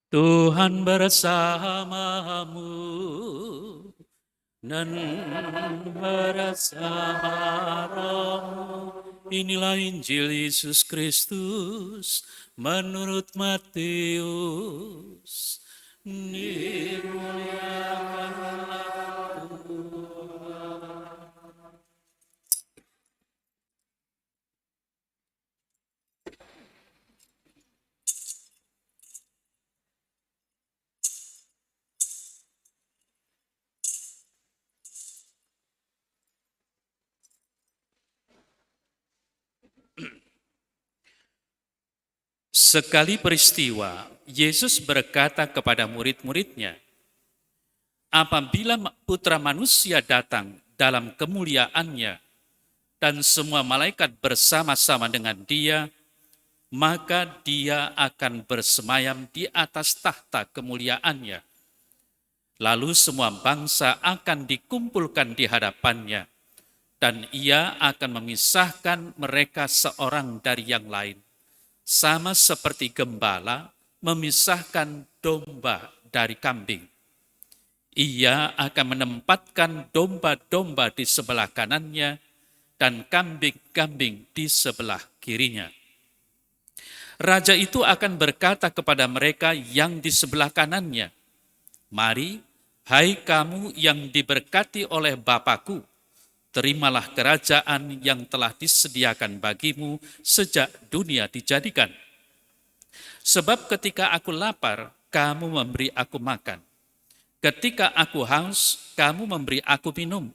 Tuhan bersamamu dan bersama rohmu. Inilah Injil Yesus Kristus menurut Matius. Dimuliakanlah Tuhan. Sekali peristiwa, Yesus berkata kepada murid-muridnya, apabila Putra Manusia datang dalam kemuliaannya dan semua malaikat bersama-sama dengan dia, maka dia akan bersemayam di atas tahta kemuliaannya. Lalu semua bangsa akan dikumpulkan di hadapannya, dan ia akan memisahkan mereka seorang dari yang lain, sama seperti gembala memisahkan domba dari kambing. Ia akan menempatkan domba-domba di sebelah kanannya dan kambing-kambing di sebelah kirinya. Raja itu akan berkata kepada mereka yang di sebelah kanannya, "Mari, hai kamu yang diberkati oleh Bapa-Ku, terimalah kerajaan yang telah disediakan bagimu sejak dunia dijadikan. Sebab ketika aku lapar, kamu memberi aku makan. Ketika aku haus, kamu memberi aku minum.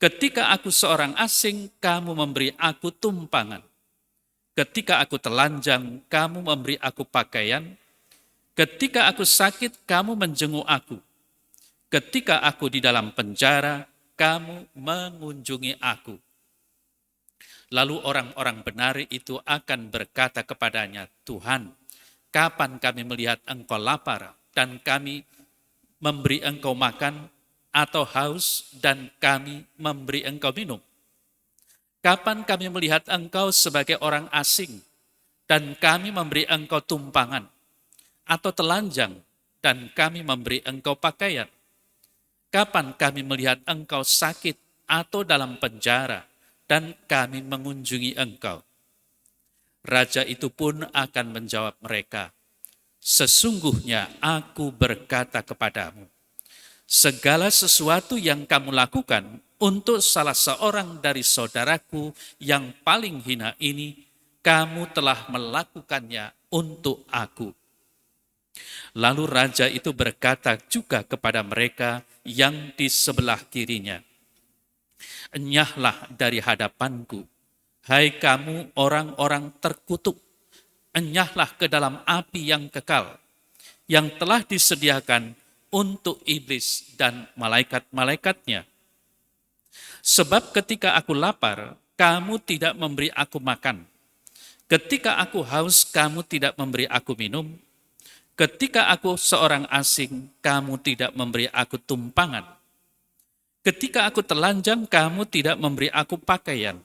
Ketika aku seorang asing, kamu memberi aku tumpangan. Ketika aku telanjang, kamu memberi aku pakaian. Ketika aku sakit, kamu menjenguk aku. Ketika aku di dalam penjara, kamu mengunjungi aku." Lalu orang-orang benar itu akan berkata kepadanya, "Tuhan, kapan kami melihat engkau lapar dan kami memberi engkau makan, atau haus dan kami memberi engkau minum? Kapan kami melihat engkau sebagai orang asing dan kami memberi engkau tumpangan, atau telanjang dan kami memberi engkau pakaian? Kapan kami melihat engkau sakit atau dalam penjara dan kami mengunjungi engkau?" Raja itu pun akan menjawab mereka, "Sesungguhnya aku berkata kepadamu, segala sesuatu yang kamu lakukan untuk salah seorang dari saudaraku yang paling hina ini, kamu telah melakukannya untuk aku." Lalu raja itu berkata juga kepada mereka yang di sebelah kirinya, "Enyahlah dari hadapanku, hai kamu orang-orang terkutuk, enyahlah ke dalam api yang kekal, yang telah disediakan untuk iblis dan malaikat-malaikatnya. Sebab ketika aku lapar, kamu tidak memberi aku makan. Ketika aku haus, kamu tidak memberi aku minum. Ketika aku seorang asing, kamu tidak memberi aku tumpangan. Ketika aku telanjang, kamu tidak memberi aku pakaian.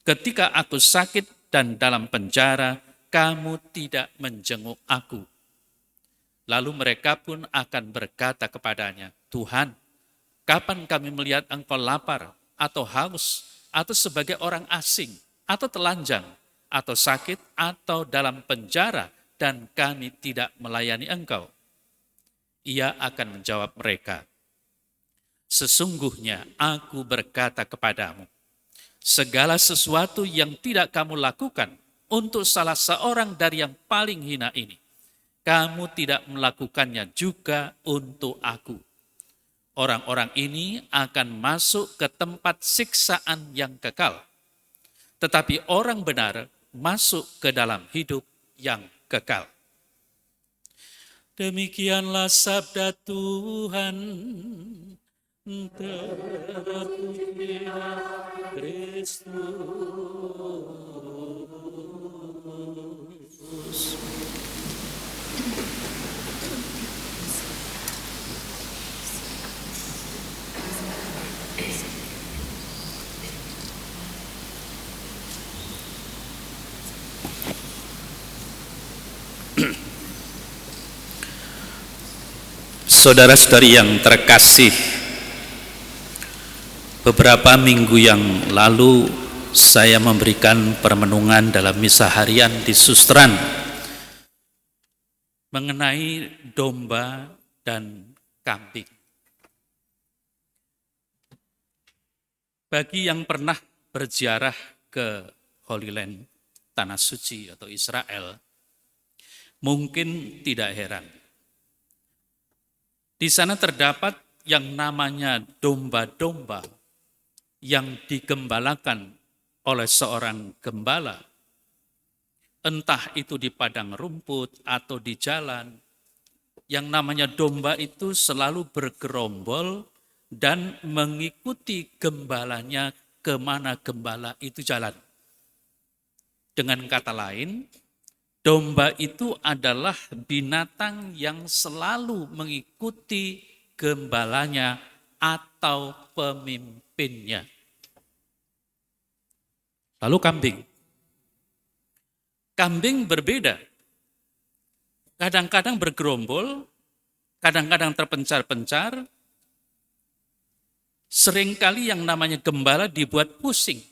Ketika aku sakit dan dalam penjara, kamu tidak menjenguk aku." Lalu mereka pun akan berkata kepadanya, "Tuhan, kapan kami melihat engkau lapar atau haus atau sebagai orang asing atau telanjang atau sakit atau dalam penjara dan kami tidak melayani engkau?" Ia akan menjawab mereka, "Sesungguhnya aku berkata kepadamu, segala sesuatu yang tidak kamu lakukan untuk salah seorang dari yang paling hina ini, kamu tidak melakukannya juga untuk aku." Orang-orang ini akan masuk ke tempat siksaan yang kekal, tetapi orang benar masuk ke dalam hidup yang kekal. Demikianlah sabda Tuhan. Terpujilah Kristus. Saudara-saudari yang terkasih, beberapa minggu yang lalu saya memberikan permenungan dalam misa harian di Sustran mengenai domba dan kambing. Bagi yang pernah berziarah ke Holy Land, Tanah Suci atau Israel, mungkin tidak heran. Di sana terdapat yang namanya domba-domba yang digembalakan oleh seorang gembala, entah itu di padang rumput atau di jalan. Yang namanya domba itu selalu bergerombol dan mengikuti gembalanya kemana gembala itu jalan. Dengan kata lain, domba itu adalah binatang yang selalu mengikuti gembalanya atau pemimpinnya. Lalu kambing. Kambing berbeda. Kadang-kadang bergerombol, kadang-kadang terpencar-pencar. Seringkali yang namanya gembala dibuat pusing.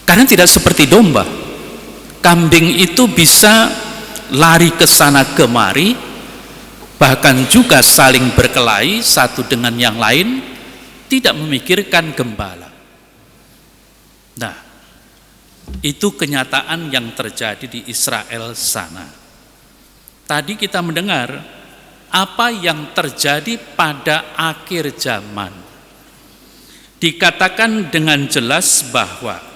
Karena tidak seperti domba. Kambing itu bisa lari ke sana kemari, bahkan juga saling berkelahi satu dengan yang lain, tidak memikirkan gembala. Nah, itu kenyataan yang terjadi di Israel sana. Tadi kita mendengar apa yang terjadi pada akhir zaman. Dikatakan dengan jelas bahwa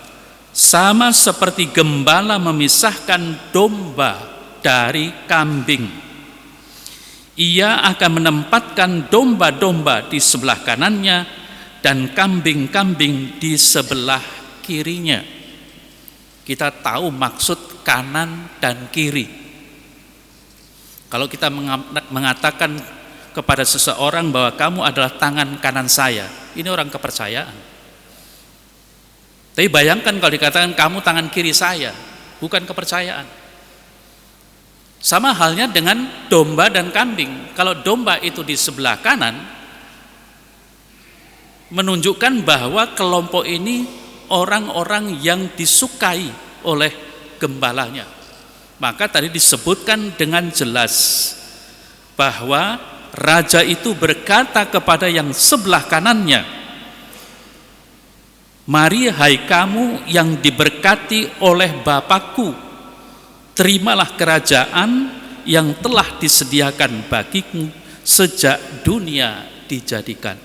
sama seperti gembala memisahkan domba dari kambing, ia akan menempatkan domba-domba di sebelah kanannya dan kambing-kambing di sebelah kirinya. Kita tahu maksud kanan dan kiri. Kalau kita mengatakan kepada seseorang bahwa kamu adalah tangan kanan saya, ini orang kepercayaan. Tapi bayangkan kalau dikatakan kamu tangan kiri saya, bukan kepercayaan. Sama halnya dengan domba dan kambing. Kalau domba itu di sebelah kanan, menunjukkan bahwa kelompok ini orang-orang yang disukai oleh gembalanya. Maka tadi disebutkan dengan jelas bahwa raja itu berkata kepada yang sebelah kanannya, "Mari hai kamu yang diberkati oleh Bapakku, terimalah kerajaan yang telah disediakan bagimu sejak dunia dijadikan."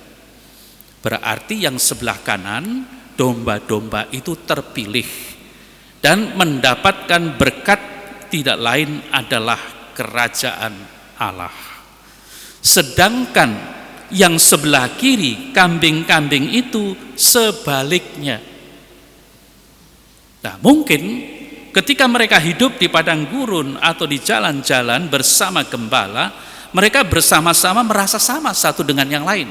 Berarti yang sebelah kanan, domba-domba itu terpilih dan mendapatkan berkat tidak lain adalah kerajaan Allah. Sedangkan yang sebelah kiri, kambing-kambing itu sebaliknya. Nah, mungkin ketika mereka hidup di padang gurun atau di jalan-jalan bersama gembala, mereka bersama-sama merasa sama satu dengan yang lain.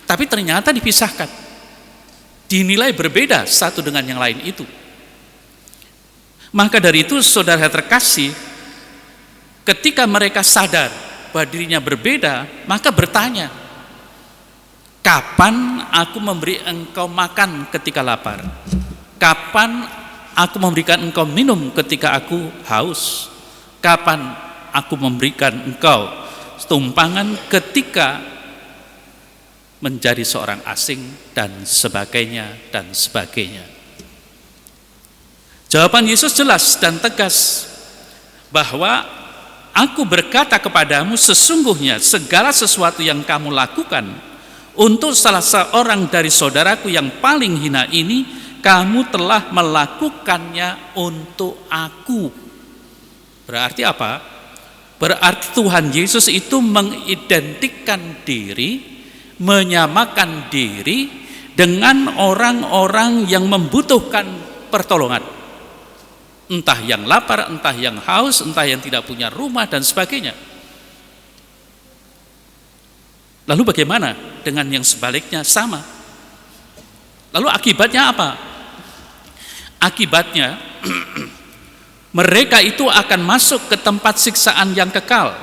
Tapi ternyata dipisahkan. Dinilai berbeda satu dengan yang lain itu. Maka dari itu, saudara terkasih, ketika mereka sadar bahwa dirinya berbeda, maka bertanya, kapan aku memberi engkau makan ketika lapar? Kapan aku memberikan engkau minum ketika aku haus? Kapan aku memberikan engkau tumpangan ketika menjadi seorang asing, dan sebagainya, dan sebagainya. Jawaban Yesus jelas dan tegas bahwa aku berkata kepadamu, sesungguhnya segala sesuatu yang kamu lakukan untuk salah seorang dari saudaraku yang paling hina ini, kamu telah melakukannya untuk aku. Berarti apa? Berarti Tuhan Yesus itu mengidentikan diri, menyamakan diri dengan orang-orang yang membutuhkan pertolongan. Entah yang lapar, entah yang haus, entah yang tidak punya rumah, dan sebagainya. Lalu bagaimana dengan yang sebaliknya? Sama. Lalu akibatnya apa? Akibatnya mereka itu akan masuk ke tempat siksaan yang kekal,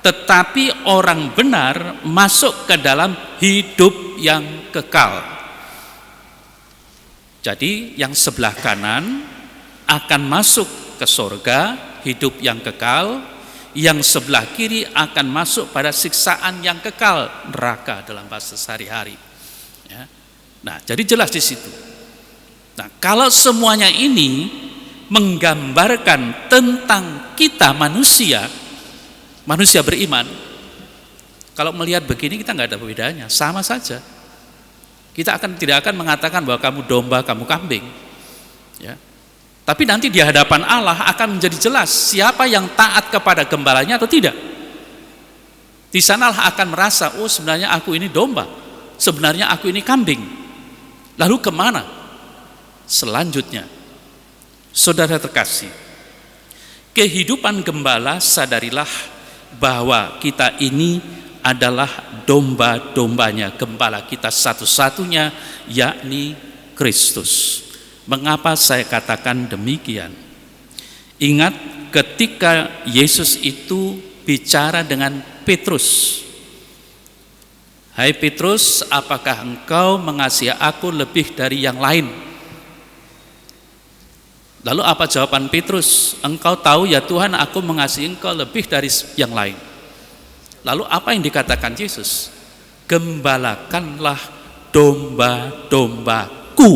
tetapi orang benar masuk ke dalam hidup yang kekal. Jadi yang sebelah kanan akan masuk ke surga, hidup yang kekal, yang sebelah kiri akan masuk pada siksaan yang kekal, neraka dalam bahasa sehari-hari. Ya. Nah, jadi jelas di situ. Nah, kalau semuanya ini menggambarkan tentang kita manusia beriman, kalau melihat begini kita nggak ada bedanya, sama saja. Kita tidak akan mengatakan bahwa kamu domba, kamu kambing. Ya. Tapi nanti di hadapan Allah akan menjadi jelas siapa yang taat kepada gembalanya atau tidak. Di sana Allah akan merasa, oh sebenarnya aku ini domba, sebenarnya aku ini kambing. Lalu kemana? Selanjutnya, saudara terkasih, kehidupan gembala, sadarilah bahwa kita ini adalah domba-dombanya gembala kita satu-satunya, yakni Kristus. Mengapa saya katakan demikian? Ingat ketika Yesus itu bicara dengan Petrus. Hai Petrus, apakah engkau mengasihi aku lebih dari yang lain? Lalu apa jawaban Petrus? Engkau tahu ya Tuhan, aku mengasihi engkau lebih dari yang lain. Lalu apa yang dikatakan Yesus? Gembalakanlah domba-dombaku,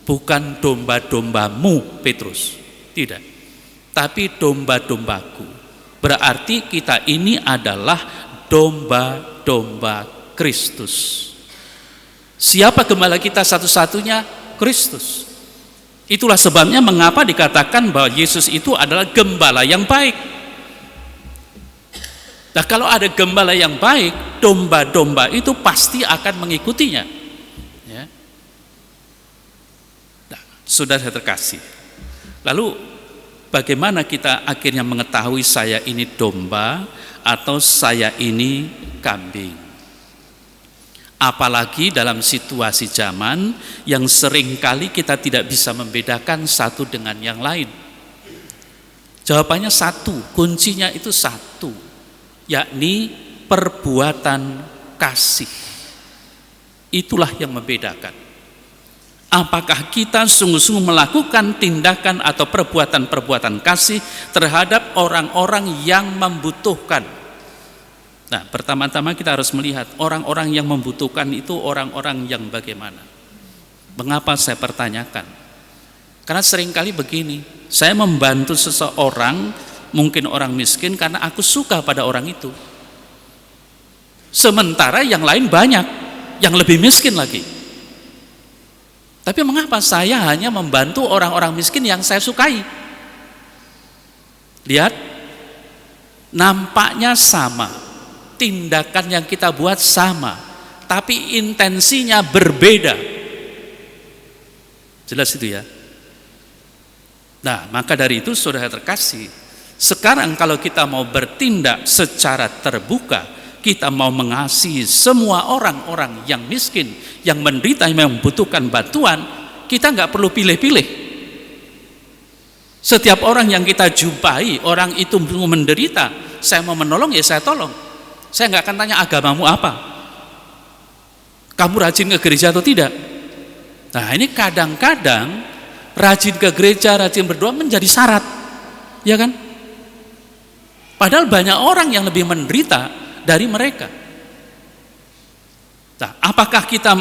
bukan domba-dombamu Petrus, tidak, tapi domba-dombaku. Berarti kita ini adalah domba-domba Kristus. Siapa gembala kita satu-satunya? Kristus. Itulah sebabnya mengapa dikatakan bahwa Yesus itu adalah gembala yang baik. Nah, kalau ada gembala yang baik, domba-domba itu pasti akan mengikutinya. Ya. Nah, saudara terkasih, lalu bagaimana kita akhirnya mengetahui saya ini domba atau saya ini kambing? Apalagi dalam situasi zaman yang seringkali kita tidak bisa membedakan satu dengan yang lain. Jawabannya satu, kuncinya itu satu, yakni perbuatan kasih. Itulah yang membedakan. Apakah kita sungguh-sungguh melakukan tindakan atau perbuatan-perbuatan kasih terhadap orang-orang yang membutuhkan. Nah, pertama-tama kita harus melihat orang-orang yang membutuhkan itu orang-orang yang bagaimana. Mengapa saya pertanyakan? Karena seringkali begini, saya membantu seseorang, mungkin orang miskin, karena aku suka pada orang itu. Sementara yang lain banyak, yang lebih miskin lagi. Tapi mengapa saya hanya membantu orang-orang miskin yang saya sukai? Lihat, nampaknya sama, tindakan yang kita buat sama, tapi intensinya berbeda. Jelas itu ya? Nah, maka dari itu saudara terkasih, sekarang kalau kita mau bertindak secara terbuka, kita mau mengasihi semua orang-orang yang miskin, yang menderita, yang membutuhkan bantuan, kita nggak perlu pilih-pilih. Setiap orang yang kita jumpai, orang itu menderita, saya mau menolong ya saya tolong. Saya nggak akan tanya agamamu apa, kamu rajin ke gereja atau tidak. Nah, ini kadang-kadang rajin ke gereja, rajin berdoa menjadi syarat, ya kan? Padahal banyak orang yang lebih menderita dari mereka. Nah, apakah kita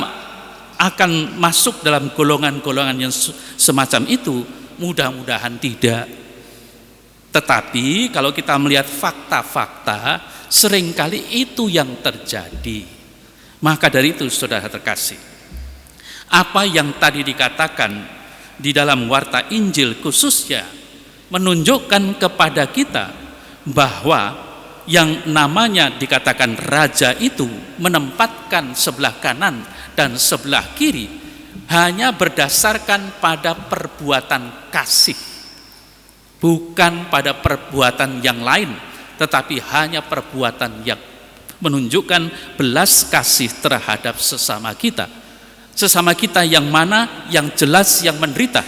akan masuk dalam golongan-golongan yang semacam itu? Mudah-mudahan tidak. Tetapi kalau kita melihat fakta-fakta, seringkali itu yang terjadi. Maka dari itu saudara terkasih, apa yang tadi dikatakan di dalam warta Injil khususnya menunjukkan kepada kita bahwa yang namanya dikatakan raja itu menempatkan sebelah kanan dan sebelah kiri hanya berdasarkan pada perbuatan kasih, bukan pada perbuatan yang lain, tetapi hanya perbuatan yang menunjukkan belas kasih terhadap sesama kita. Sesama kita yang mana? Yang jelas yang menderita,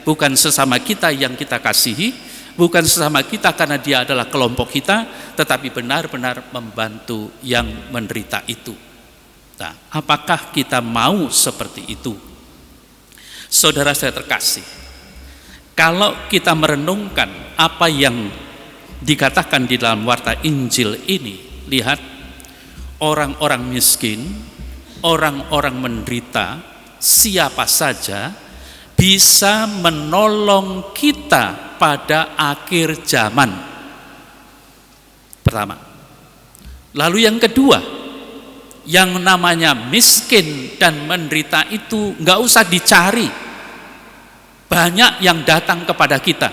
bukan sesama kita yang kita kasihi, bukan sesama kita karena dia adalah kelompok kita, tetapi benar-benar membantu yang menderita itu. Nah, apakah kita mau seperti itu? Saudara saya terkasih, kalau kita merenungkan apa yang dikatakan di dalam warta Injil ini, lihat, orang-orang miskin, orang-orang menderita, siapa saja bisa menolong kita pada akhir zaman. Pertama. Lalu yang kedua, yang namanya miskin dan menderita itu nggak usah dicari. Banyak yang datang kepada kita.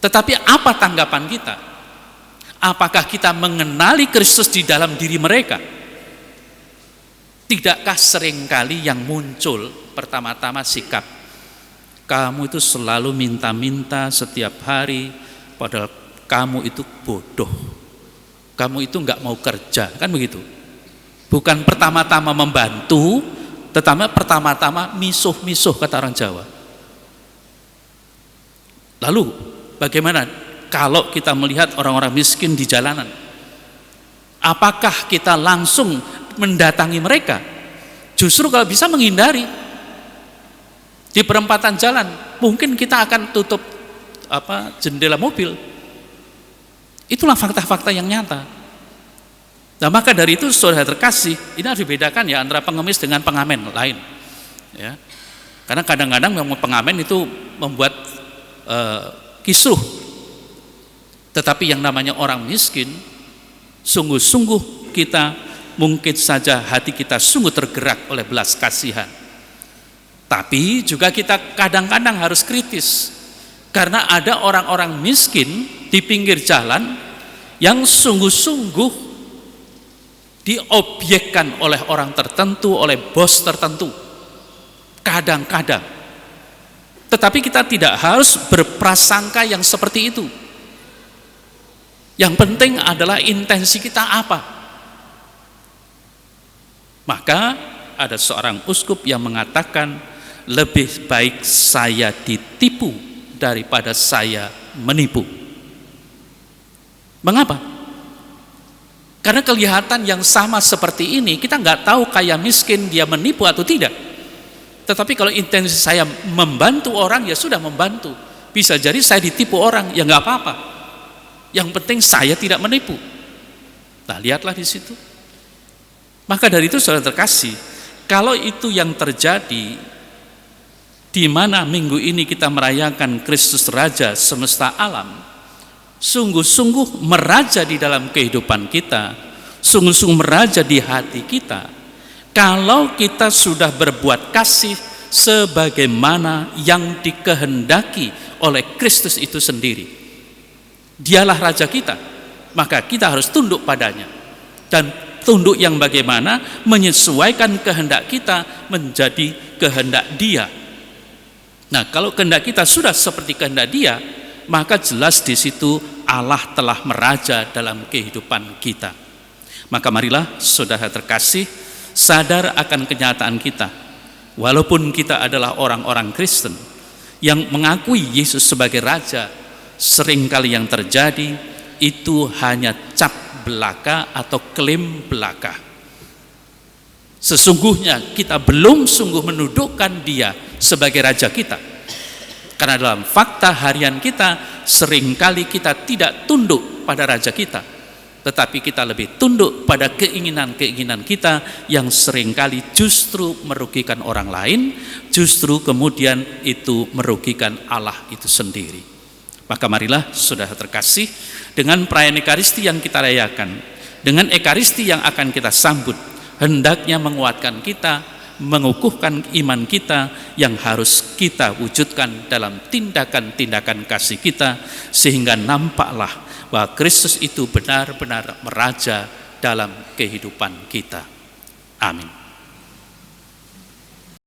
Tetapi apa tanggapan kita? Apakah kita mengenali Kristus di dalam diri mereka? Tidakkah seringkali yang muncul pertama-tama sikap, kamu itu selalu minta-minta setiap hari, padahal kamu itu bodoh, kamu itu nggak mau kerja, kan begitu? Bukan pertama-tama membantu, tetapi pertama-tama misuh-misuh, kata orang Jawa. Lalu bagaimana kalau kita melihat orang-orang miskin di jalanan? Apakah kita langsung mendatangi mereka? Justru kalau bisa menghindari. Di perempatan jalan mungkin kita akan tutup jendela mobil. Itulah fakta-fakta yang nyata. Nah, maka dari itu saudara terkasih, ini harus dibedakan ya antara pengemis dengan pengamen lain ya. Karena kadang-kadang memang pengamen itu membuat kisruh. Tetapi yang namanya orang miskin, sungguh-sungguh kita mungkin saja hati kita sungguh tergerak oleh belas kasihan. Tapi juga kita kadang-kadang harus kritis. Karena ada orang-orang miskin di pinggir jalan yang sungguh-sungguh diobjekkan oleh orang tertentu, oleh bos tertentu. Kadang-kadang. Tetapi kita tidak harus berprasangka yang seperti itu. Yang penting adalah intensi kita apa. Maka ada seorang uskup yang mengatakan, lebih baik saya ditipu daripada saya menipu. Mengapa? Karena kelihatan yang sama seperti ini, kita nggak tahu kaya miskin dia menipu atau tidak. Tetapi kalau intensi saya membantu orang, ya sudah membantu. Bisa jadi saya ditipu orang, ya nggak apa-apa. Yang penting saya tidak menipu. Nah, lihatlah di situ. Maka dari itu saudara terkasih, kalau itu yang terjadi, di mana minggu ini kita merayakan Kristus Raja semesta alam, sungguh-sungguh meraja di dalam kehidupan kita, sungguh-sungguh meraja di hati kita. Kalau kita sudah berbuat kasih sebagaimana yang dikehendaki oleh Kristus itu sendiri, dialah Raja kita, maka kita harus tunduk padanya. Dan tunduk yang bagaimana? Menyesuaikan kehendak kita menjadi kehendak Dia. Nah, kalau kehendak kita sudah seperti kehendak Dia, maka jelas di situ Allah telah meraja dalam kehidupan kita. Maka marilah saudara terkasih, sadar akan kenyataan kita. Walaupun kita adalah orang-orang Kristen yang mengakui Yesus sebagai Raja, seringkali yang terjadi itu hanya cap belaka atau klaim belaka. Sesungguhnya kita belum sungguh menundukkan Dia sebagai Raja kita. Karena dalam fakta harian kita, seringkali kita tidak tunduk pada Raja kita, tetapi kita lebih tunduk pada keinginan-keinginan kita yang seringkali justru merugikan orang lain, justru kemudian itu merugikan Allah itu sendiri. Maka marilah saudara terkasih, dengan perayaan Ekaristi yang kita rayakan, dengan Ekaristi yang akan kita sambut, hendaknya menguatkan kita, mengukuhkan iman kita yang harus kita wujudkan dalam tindakan-tindakan kasih kita, sehingga nampaklah bahwa Kristus itu benar-benar meraja dalam kehidupan kita. Amin.